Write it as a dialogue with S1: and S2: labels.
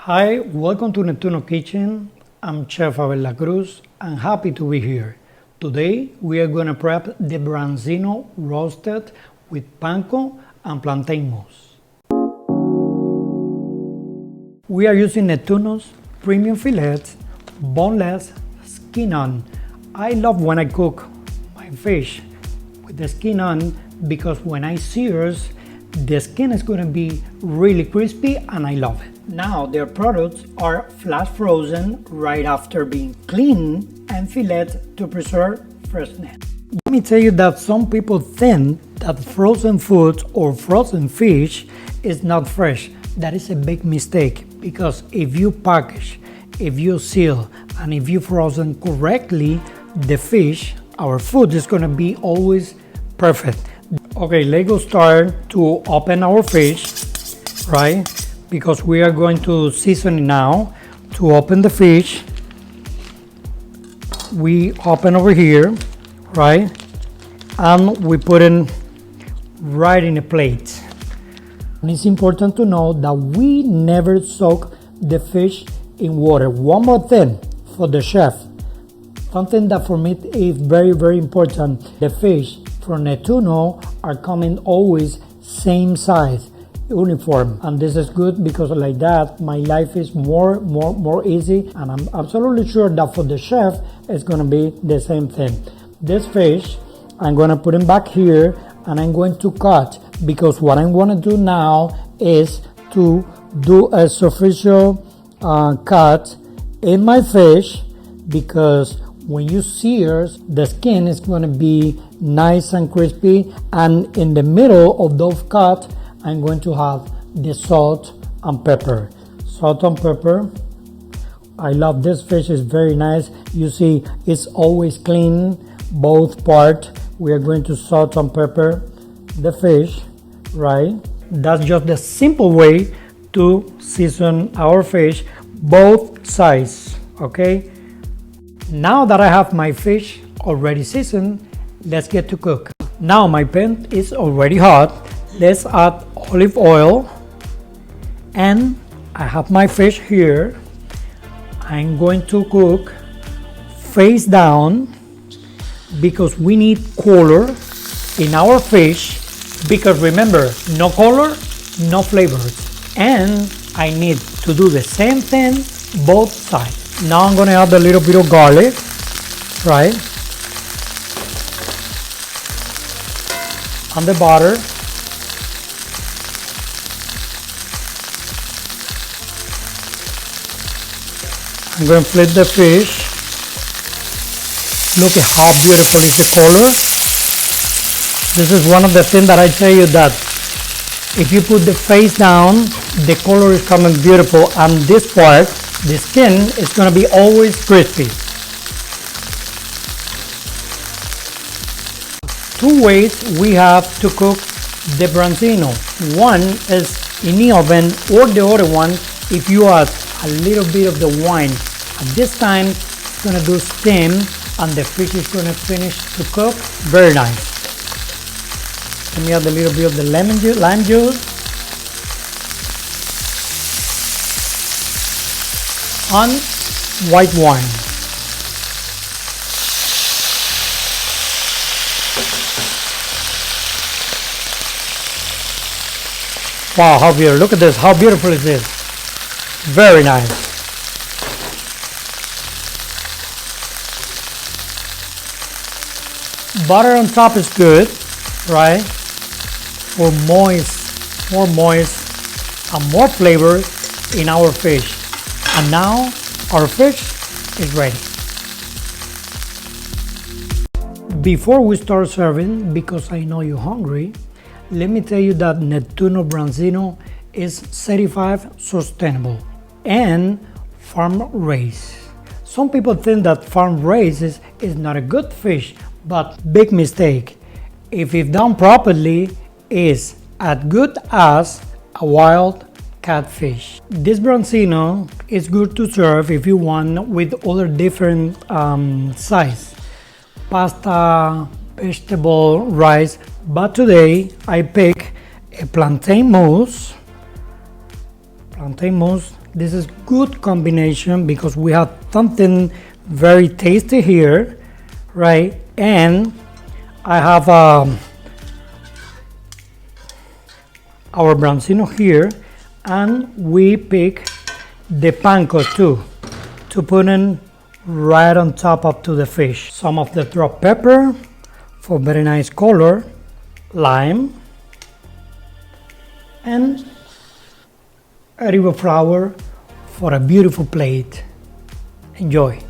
S1: Hi, welcome to Netuno Kitchen. I'm Chef Abel La Cruz. I'm happy to be here. Today we are going to prep the branzino roasted with panko and plantain mousse. We are using Netuno's premium fillets, boneless, skin on. I love when I cook my fish with the skin on because when I sear, the skin is going to be really crispy and I love it. Now their products are flash frozen right after being cleaned and filleted to preserve freshness. Let me tell you that some people think that frozen foods or frozen fish is not fresh. That is a big mistake because if you package, if you seal, and if you frozen correctly, the fish, our food is going to be always perfect. Okay, let's go start to open our fish, right? Because we are going to season it now. To open the fish, we open over here, right? And we put it right in a plate. And it's important to know that we never soak the fish in water. One more thing for the chef, something that for me is very, very important. The fish from Netuno are coming always same size, uniform, and this is good because like that my life is more easy, and I'm absolutely sure that for the chef it's gonna be the same thing. This fish I'm gonna put him back here and I'm going to cut, because what I'm gonna do now is to do a superficial cut in my fish, because when you sear, the skin is going to be nice and crispy, and in the middle of those cuts I'm going to have the salt and pepper. Salt and pepper. I love this fish, it's very nice. You see it's always clean, both parts. We are going to salt and pepper the fish, right? That's just the simple way to season our fish, both sides, okay? Now that I have my fish already seasoned, let's get to cook. Now my pan is already hot. Let's add olive oil, and I have my fish here. I'm going to cook face down because we need color in our fish, because remember, no color, no flavors. And I need to do the same thing both sides. Now I'm gonna add a little bit of garlic, right? On the butter. I'm going to flip the fish. Look at how beautiful is the color. This is one of the things that I tell you, that if you put the face down, the color is coming beautiful, and this part, the skin, is going to be always crispy. Two ways we have to cook the branzino. One is in the oven, or the other one, if you add a little bit of the wine. At this time, it's going to do steam, and the fish is going to finish to cook very nice. Let me add a little bit of the lime juice. On white wine. Wow, how beautiful. Look at this, how beautiful is this. Very nice. Butter on top is good, right? For more moist and more flavor in our fish. And now our fish is ready. Before we start serving, because I know you're hungry, let me tell you that Netuno Branzino is certified sustainable and farm raised. Some people think that farm raised is not a good fish, but big mistake. If it's done properly, is as good as a wild catfish. This branzino is good to serve if you want with other different size, pasta, vegetable, rice. But today I pick a plantain mousse This is good combination because we have something very tasty here, right? And I have our branzino here, and we pick the panko too to put in right on top up to the fish. Some of the drop pepper for very nice color, lime, and olive flour for a beautiful plate. Enjoy.